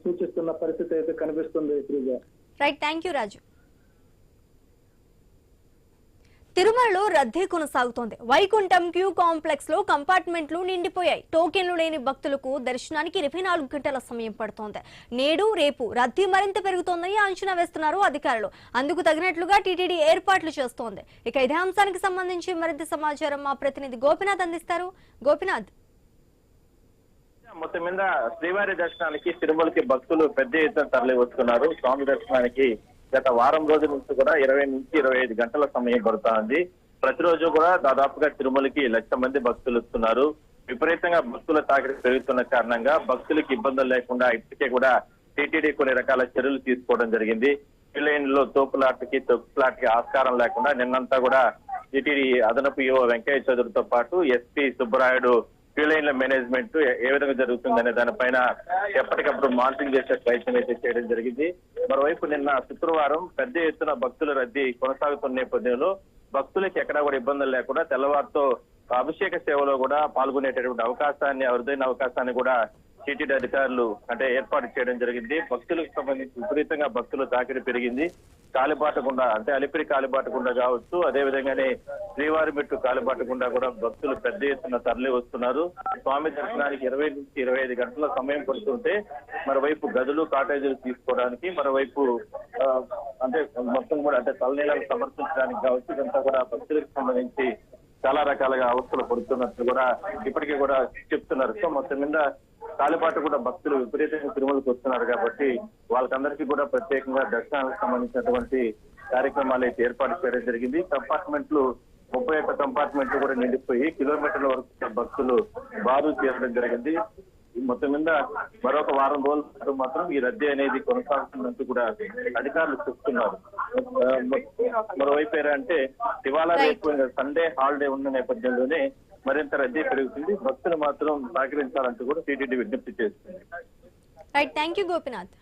సూచిస్తున్న పరిస్థితి అయితే కనిపిస్తుంది. రైట్, థ్యాంక్ యూ రాజు. తిరుమలలో రద్దీ కొనసాగుతోంది. వైకుంఠం క్యూ కాంప్లెక్స్ లో కంపార్ట్మెంట్లు నిండిపోయాయి. టోకెన్లు లేని భక్తులకు దర్శనానికి 24 గంటల సమయం పడుతోంది. నేడు రేపు రద్దీ మరింత పెరుగుతోందని అంచనా వేస్తున్నారు అధికారులు. అందుకు తగినట్లుగా టీటీడీ ఏర్పాట్లు చేస్తోంది. ఇక ఇదే అంశానికి సంబంధించి మరింత సమాచారం మా ప్రతినిధి గోపినాథ్ అందిస్తారు. గోపినాథ్, మొత్తం మీద శ్రీవారి దర్శనానికి తిరుమలకి భక్తులు పెద్ద ఎత్తున తరలి వస్తున్నారు. స్వామి దర్శనానికి గత వారం రోజుల నుంచి కూడా 20 నుంచి 25 గంటల సమయం పడుతోంది. ప్రతిరోజు కూడా దాదాపుగా తిరుమలకి 1,00,000 మంది భక్తులు వస్తున్నారు. విపరీతంగా భక్తుల తాకిడి పెరుగుతున్న కారణంగా భక్తులకు ఇబ్బందులు లేకుండా ఇప్పటికే కూడా టీటీడీ కొన్ని రకాల చర్యలు తీసుకోవడం జరిగింది. క్యూలైన్ లో తోపులాటకి ఆస్కారం లేకుండా నిన్నంతా కూడా టీటీడీ అదనపు ఈవో వెంకయ్య చౌదరితో పాటు ఎస్పీ సుబ్బరాయుడు క్యూలైన్ల మేనేజ్మెంట్ ఏ విధంగా జరుగుతుందనే దానిపైన ఎప్పటికప్పుడు మానిటరింగ్ చేసే ప్రయత్నం అయితే చేయడం జరిగింది. మరోవైపు నిన్న శుక్రవారం పెద్ద ఎత్తున భక్తుల రద్దీ కొనసాగుతున్న నేపథ్యంలో భక్తులకి ఎక్కడా కూడా ఇబ్బందులు లేకుండా తెల్లవారుతో అభిషేక సేవలో కూడా పాల్గొనేటటువంటి అరుదైన అవకాశాన్ని కూడా టీటీడీ అధికారులు ఏర్పాటు చేయడం జరిగింది. భక్తులకు సంబంధించి విపరీతంగా భక్తుల తాకిడి పెరిగింది. కాలిబాటకుండా అలిపిరి కాలిబాటకుండా కావచ్చు, అదే విధంగానే శ్రీవారి మెట్టు కాలిబాటకుండా కూడా భక్తులు పెద్ద ఎత్తున తరలి వస్తున్నారు. స్వామి దర్శనానికి 20 నుంచి 25 గంటల సమయం పడుతుంటే మరోవైపు గదులు కాటేజీలు తీసుకోవడానికి, మరోవైపు మొత్తం కూడా తలనీళ్ళను సమర్పించడానికి కావచ్చు, ఇదంతా కూడా భక్తులకు సంబంధించి చాలా రకాలుగా అవస్థలు పడుతున్నట్టు కూడా ఇప్పటికీ కూడా చెప్తున్నారు. సో మొత్తం మీద కాలిబాట కూడా భక్తులు విపరీతంగా తిరుమలకు వస్తున్నారు కాబట్టి వాళ్ళకందరికీ కూడా ప్రత్యేకంగా దర్శనానికి సంబంధించినటువంటి కార్యక్రమాలు అయితే ఏర్పాటు చేయడం జరిగింది. కంపార్ట్మెంట్లు 31 కంపార్ట్మెంట్లు కూడా నిండిపోయి కిలోమీటర్ల వరకు భక్తులు బారు చేరడం జరిగింది. మొత్తం మీద మరొక వారం రోజుల పాటు మాత్రం ఈ రద్దీ అనేది కొనసాగుతున్నట్టు కూడా అధికారులు చెప్తున్నారు. మరోవైపు ఇవాళ రేపు సండే హాలిడే ఉన్న నేపథ్యంలోనే మరింత రద్దీ పెరుగుతుంది. భక్తులు మాత్రం సహకరించాలంటూ కూడా టీటీడీ విజ్ఞప్తి చేస్తుంది. Right, thank you Gopinath.